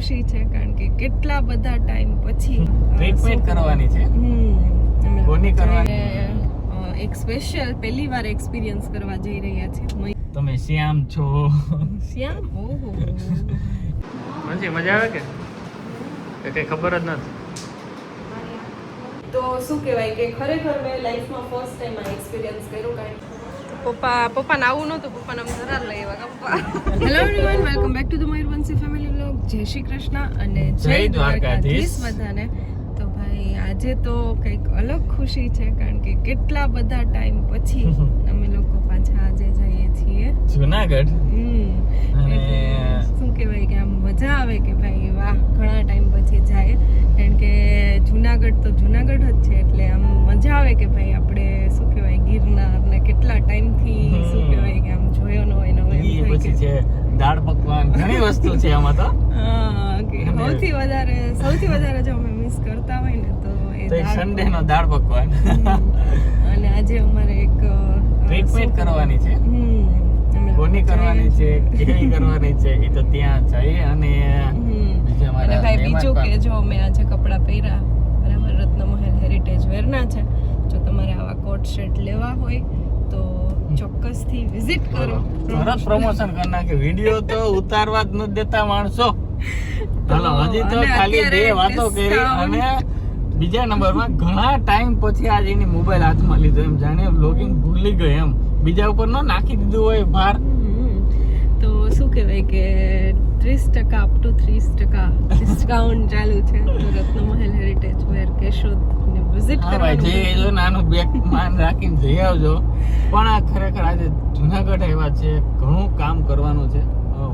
ખુશી છે કારણ કે કેટલા બધા ટાઈમ પછી ટ્રીટમેન્ટ કરવાની છે. કોની કરવાની? એક સ્પેશિયલ પહેલી વાર એક્સપિરિયન્સ કરવા જઈ રહ્યા છે. તમે શ્યામ છો? શ્યામ? ઓહો, મંજી મજા આવે કે કઈ ખબર જ નથી. તો શું કહેવાય કે ખરેખર મેં લાઈફમાં ફર્સ્ટ ટાઈમ આ એક્સપિરિયન્સ કર્યો કારણ કે પપ્પાને આવું નહોતું, પપ્પાને અમે ધરાર લઈ આવ્યા પપ્પા. Hello everyone, welcome back to the Mayurvanshi family vlog. જય શ્રી કૃષ્ણ અને જય દ્વારકાધીશ બધાને. તો ભાઈ આજે તો કંઈક અલગ ખુશી છે કારણ કે કેટલા બધા ટાઈમ પછી અમે લોકો પાછા આજે જઈએ છીએ જુનાગઢ. અને શું કહેવાય કે આમ મજા આવે કે ભાઈ વાહ, ઘણા ટાઈમ પછી જાય કારણ કે જુનાગઢ તો જુનાગઢ જ છે એટલે આમ મજા આવે કે ભાઈ આપણે શું કહેવાય ગિરનાર ને કેટલા ટાઈમથી શું કહેવાય કે આમ જોયો ન હોય ને પછી છે દાળ પકવાન, ઘણી વસ્તુ છે આમાં તો. સૌથી વધારે જો અમે મિસ કરતા હોય ને તો એ સન્ડે નો દાળ પકવાન. અને આજે અમારે એક ટ્રીટમેન્ટ કરવાની છે. કોની કરવાની છે, કેવી કરવાની છે એ તો ત્યાં જઈએ અને ભાઈ બીજું કે જો મેં આજે કપડાં પહેર્યા બરાબર રત્નમહેલ હેરિટેજ વેરના છે. જો તમારે આવા કોટ સેટ લેવા હોય તો ચોક્કસથી વિઝિટ કરો. સરસ પ્રમોશન કરી નાખે. વિડિયો તો ઉતારવા જ નથી દેતા માણસો. ચાલો હજી તો ખાલી બે વાતો કરી અને બીજા નંબરમાં ઘણા ટાઈમ પછી આજે એની મોબાઈલ હાથમાં લીધો, એમ જાણે વ્લોગિંગ ભૂલી ગઈ એમ. બીજા ઉપર ન નાખી દીધું હોય ભાર. તો શું કહેવાય કે 30% અપ ટુ 30% ડિસ્કાઉન્ટ ચાલુ છે રત્નમહેલ હેરિટેજ વેર કેશોદ ને વિઝિટ કરવાનું. જે જો નાનું બેગ માન રાખીને જઈ આવજો. પણ આ ખરેખર આજે જુનાગઢ આવ્યા છે, ઘણું કામ કરવાનું છે,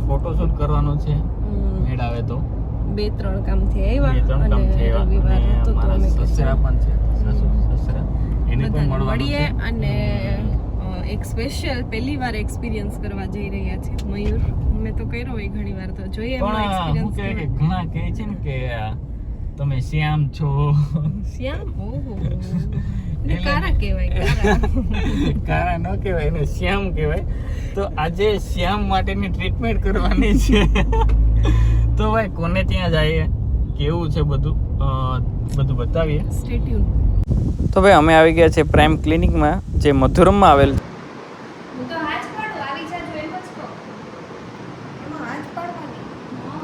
ફોટોશૂટ કરવાનું છે. મેળ આવે તો 2-3 કામથી આવ્યા અને રવિવાર હતો તો અમે સસરા પણ છે, સાસુ સસરા એને પણ મળીએ અને એક સ્પેશિયલ પહેલી વાર એક્સપિરિયન્સ કરવા જઈ રહ્યા છે. મયુર મેં તો કર્યો હોય ઘણી વાર, તો જોઈએ એમનો એક્સપિરિયન્સ. ઘણા કહે છે ને કે તમે શ્યામ છો. શ્યામ? ઓહો, એટલે કારા કહેવાય. કારા ન કહેવાય એને શ્યામ કહેવાય. તો આજે શ્યામ માટેની ટ્રીટમેન્ટ કરવાની છે. તો ભાઈ કોને ત્યાં જઈએ, કેવું છે બધું બતાવીએ. Stay tune. તો ભાઈ અમે આવી ગયા છે પ્રાઇમ ક્લિનિકમાં જે મધુરમમાં આવેલ.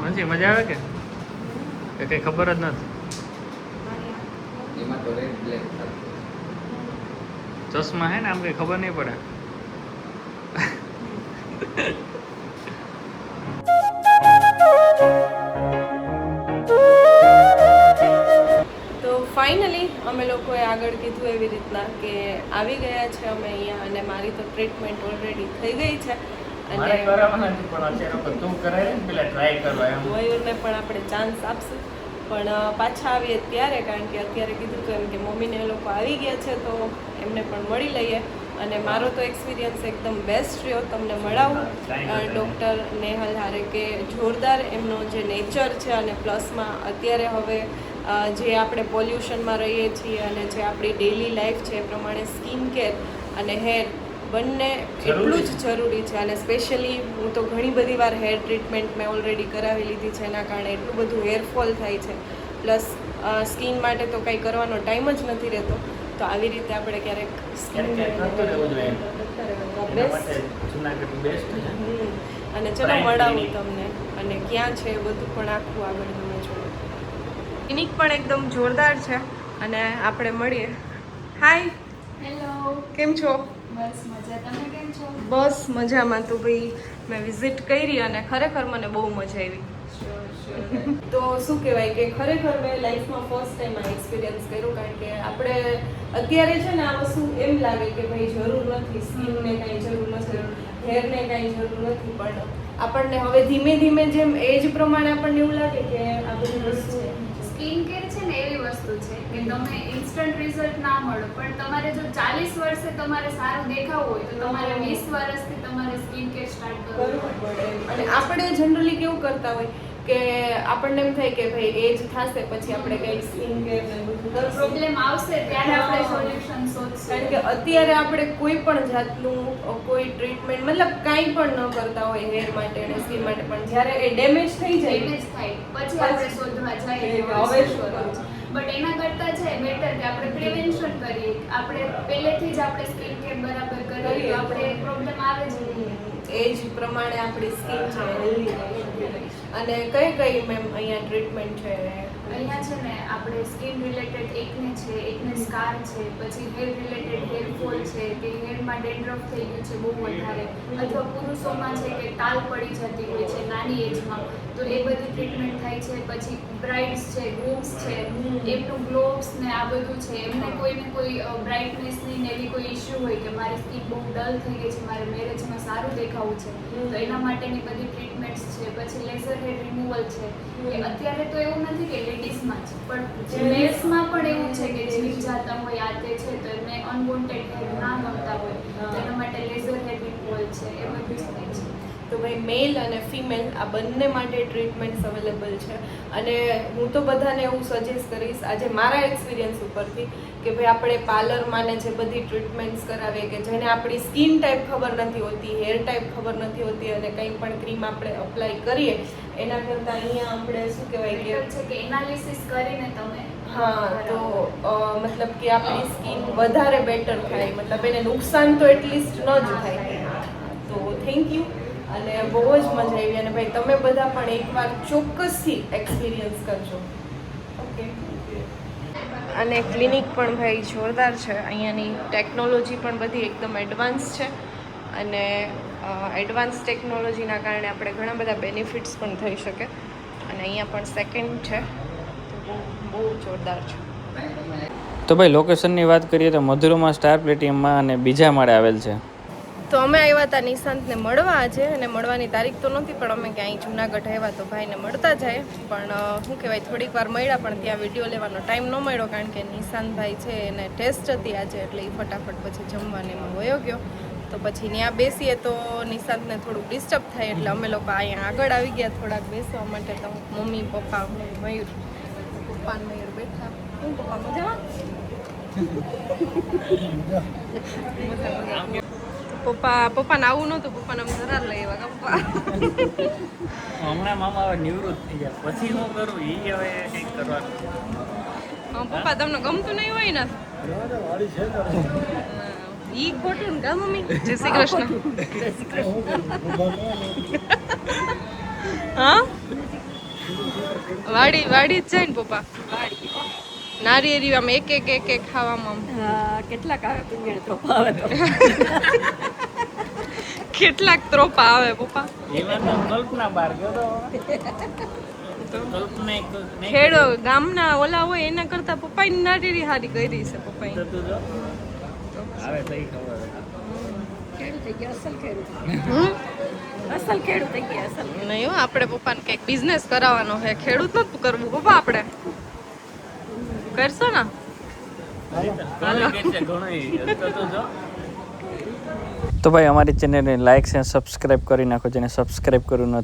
મંજી મજા આવે કે કઈ ખબર જ નથી. ચશ્મા હે ને આમ કઈ ખબર નહીં પડે. તો ફાઇનલી અમે લોકોએ આગળ કીધું એવી રીતના કે આવી ગયા છે અમે અહીંયા અને મારી તો ટ્રીટમેન્ટ ઓલરેડી થઈ ગઈ છે અને મયુરને પણ આપણે ચાન્સ આપશું પણ પાછા આવીએ ત્યારે, કારણ કે અત્યારે કીધું તો એમ કે મમ્મીને એ લોકો આવી ગયા છે તો એમને પણ મળી લઈએ. અને મારો તો એક્સપિરિયન્સ એકદમ બેસ્ટ રહ્યો. તમને મળાવું ડૉક્ટર નેહલ હારે કે જોરદાર એમનો જે નેચર છે અને પ્લસમાં અત્યારે હવે જે આપણે પોલ્યુશનમાં રહીએ છીએ અને જે આપણી ડેઇલી લાઈફ છે એ પ્રમાણે સ્કિન કેર અને હેર બંને એટલું જ જરૂરી છે. અને સ્પેશિયલી હું તો ઘણી બધી વાર હેર ટ્રીટમેન્ટ મેં ઓલરેડી કરાવી લીધી છે, એના કારણે એટલું બધું હેરફોલ થાય છે. પ્લસ સ્કિન માટે તો કંઈ કરવાનો ટાઈમ જ નથી રહેતો. તો આવી રીતે આપણે ક્યારેક અને ચલો મળાવું તમને અને ક્યાં છે એ બધું પણ આખું આગળ તમે જોવો. ક્લિનિક પણ એકદમ જોરદાર છે અને આપણે મળીએ. હાય, હેલો, કેમ છો? બસ મજા. તમે કેમ છો? બસ મજામાં. તો ભાઈ મેં વિઝિટ કરી અને ખરેખર મને બહુ મજા આવી. તો શું કહેવાય કે ખરેખર મેં લાઈફમાં ફર્સ્ટ ટાઈમ આ એક્સપિરિયન્સ કર્યો કારણ કે આપણે અત્યારે છે ને આ વસ્તુ એમ લાગે કે ભાઈ જરૂર નથી, સ્કિનને કાંઈ જરૂર નથી, હેરને કાંઈ જરૂર નથી, પણ આપણને હવે ધીમે ધીમે જેમ એજ પ્રમાણે આપણને એવું લાગે કે આ બધી વસ્તુ સ્કિન કેર છે ને એવી વસ્તુ છે કે તમે ઇન્સ્ટન્ટ રિઝલ્ટ ના મળો, પણ તમારે જો 40 વર્ષે તમારે સારું દેખાવું હોય તો તમારે 20 વર્ષથી તમારે સ્કિન કેર સ્ટાર્ટ કરવું પડે. અને આપણે જનરલી કેવું કરતા હોય કે આપણને એમ થાય કે ભાઈ એજ થશે પછી આપણે કંઈક સ્કિન કેર ને બધું કરશું. પ્રોબ્લેમ આવશે ત્યારે આપણે સોલ્યુશન શોધશું. કારણ કે અત્યારે આપણે કોઈ પણ જાતનું કોઈ ટ્રીટમેન્ટ મતલબ કાંઈ પણ ન કરતા હોય હેર માટે અને સ્કિન માટે, પણ જ્યારે એ ડેમેજ થઈ જાય ડેમેજ થાય પછી આપણે શોધવા જઈએ કે હવે શું કરવું? બટ એના કરતા છે બેટર કે આપણે પ્રિવેન્શન કરીએ. આપણે પહેલેથી જ આપણે સ્કિન કેર બરાબર કરીએ તો આપણે પ્રોબ્લેમ આવે જ નહીં. એજ પ્રમાણે આપણી સ્કિન છે હેલ્ધી રહી શકે. અને કઈ કઈ મેમ અહીંયા ટ્રીટમેન્ટ છે? અહીંયા છે ને આપણે સ્કિન રિલેટેડ એકને છે, એકને સ્કાર છે, પછી હેર રિલેટેડ હેર ફોલ છે કે હેરમાં ડેન્ડ્રફ થઈ ગયું છે બહુ વધારે, અથવા પુરુષોમાં છે કે તાલ પડી જતી હોય છે નાની એજમાં, તો એ બધી ટ્રીટમેન્ટ થાય છે. પછી બ્રાઇડ્સ છે, ગ્રૂમ્સ છે, એમનું ગ્લોવ્સ ને આ બધું છે. એમને કોઈને કોઈ બ્રાઇટનેસની ને એવી કોઈ ઇશ્યુ હોય કે મારી સ્કિન બહુ ડલ થઈ ગઈ છે, મારે મેરેજમાં સારું દેખાવું છે, તો એના માટેની બધી ટ્રીટમેન્ટ્સ છે. પછી લેઝર હેર રિમૂવલ છે, કે અત્યારે તો એવું નથી કે લેડીઝમાં જ, પણ મેલ્સમાં પણ એવું છે કે જીવ જાતા હોય આ તે છે તો એમને અનવોન્ટેડ હેર ના ગમતા હોય તો એના માટે લેઝર હેર રિમૂવલ છે, એ બધું જ થાય છે. તો ભાઈ મેલ અને ફિમેલ આ બંને માટે ટ્રીટમેન્ટ્સ અવેલેબલ છે. અને હું તો બધાને એવું સજેસ્ટ કરીશ આજે મારા એક્સપિરિયન્સ ઉપરથી કે ભાઈ આપણે પાર્લરમાં ને જે બધી ટ્રીટમેન્ટ્સ કરાવીએ કે જેને આપણી સ્કિન ટાઈપ ખબર નથી હોતી, હેર ટાઈપ ખબર નથી હોતી અને કંઈ પણ ક્રીમ આપણે અપ્લાય કરીએ એના કરતાં અહીંયા આપણે શું કહેવાય કે છે કે એનાલિસિસ કરીને તમે હા તો મતલબ કે આપણી સ્કિન વધારે બેટર થાય, મતલબ એને નુકસાન તો એટલીસ્ટ ન જ થાય. તો થેન્ક યુ અને બહુ જ મજા આવી. અને ભાઈ તમે બધા પણ એકવાર ચોક્કસથી એક્સપિરિયન્સ કરજો. ઓકે. અને ક્લિનિક પણ ભાઈ જોરદાર છે. અહીંયાની ટેકનોલોજી પણ બધી એકદમ એડવાન્સ છે અને એડવાન્સ ટેકનોલોજીના કારણે આપણે ઘણા બધા બેનિફિટ્સ પણ થઈ શકે. અને અહીંયા પણ સેકન્ડ છે તો બહુ જોરદાર છે. તો ભાઈ લોકેશનની વાત કરીએ તો મધુરમાં સ્ટાર પ્લેટિયમમાં અને બીજા માળે આવેલ છે. તો અમે આવ્યા હતા નિશાંતને મળવા આજે, અને મળવાની તારીખ તો નહોતી પણ અમે ક્યાંય જુનાગઢ આવ્યા તો ભાઈને મળતા જાય. પણ શું કહેવાય થોડીક વાર મળ્યા પણ ત્યાં વિડીયો લેવાનો ટાઈમ ન મળ્યો કારણ કે નિશાંતભાઈ છે એને ટેસ્ટ હતી આજે એટલે એ ફટાફટ પછી જમવાનેમાં વયો ગયો. તો પછી ત્યાં બેસીએ તો નિશાંતને થોડુંક ડિસ્ટર્બ થાય એટલે અમે લોકો અહીંયા આગળ આવી ગયા થોડાક બેસવા માટે. તો મમ્મી પપ્પા મયુર, પપ્પા ને મયુર બેઠા. હું પપ્પા મજામાં? પપ્પાને આવું નહોતું, પપ્પાને આમ ધરાર લઈ આવ્યા પપ્પા. હમણાં મામા હવે નિવૃત્ત થઈ ગયા પછી હું કરું એ હવે કંઈક કરવાનું. પપ્પા તમને ગમતું નહીં હોય ને ઈ ખોટું ને કા મમ્મી? જય શ્રી કૃષ્ણ. હા વાડી વાડી જ જાય ને પપ્પા? નારિયેરી આમ એક એક એક એક ખાવામાં કેટલાક આવે પિંગળ ત્રોપા આવે તો કેટલાક ત્રોપા આવે પપ્પા. એમાં તો કલ્પના બહાર ગયો તો કલ્પના એક ખેડો ગામના ઓલા હોય એના કરતા પપ્પાની નારિયેરી હારી કરી છે પપ્પાએ. તું જો આવે તો ખબર ખેડૂત થઈ ગયા અસલ ખેડૂત હમ અસલ ખેડૂત થઈ ગયા અસલ નહીં હો, આપણે પપ્પાને કંઈક બિઝનેસ કરાવવાનો છે, ખેડૂત નથી કરવું પપ્પા. આપણે કરશો ને? તો ભાઈ અમારી ચેનલને લાઈક અને સબસ્ક્રાઇબ કરી નાખો જેને સબસ્ક્રાઇબ કર્યું નથી.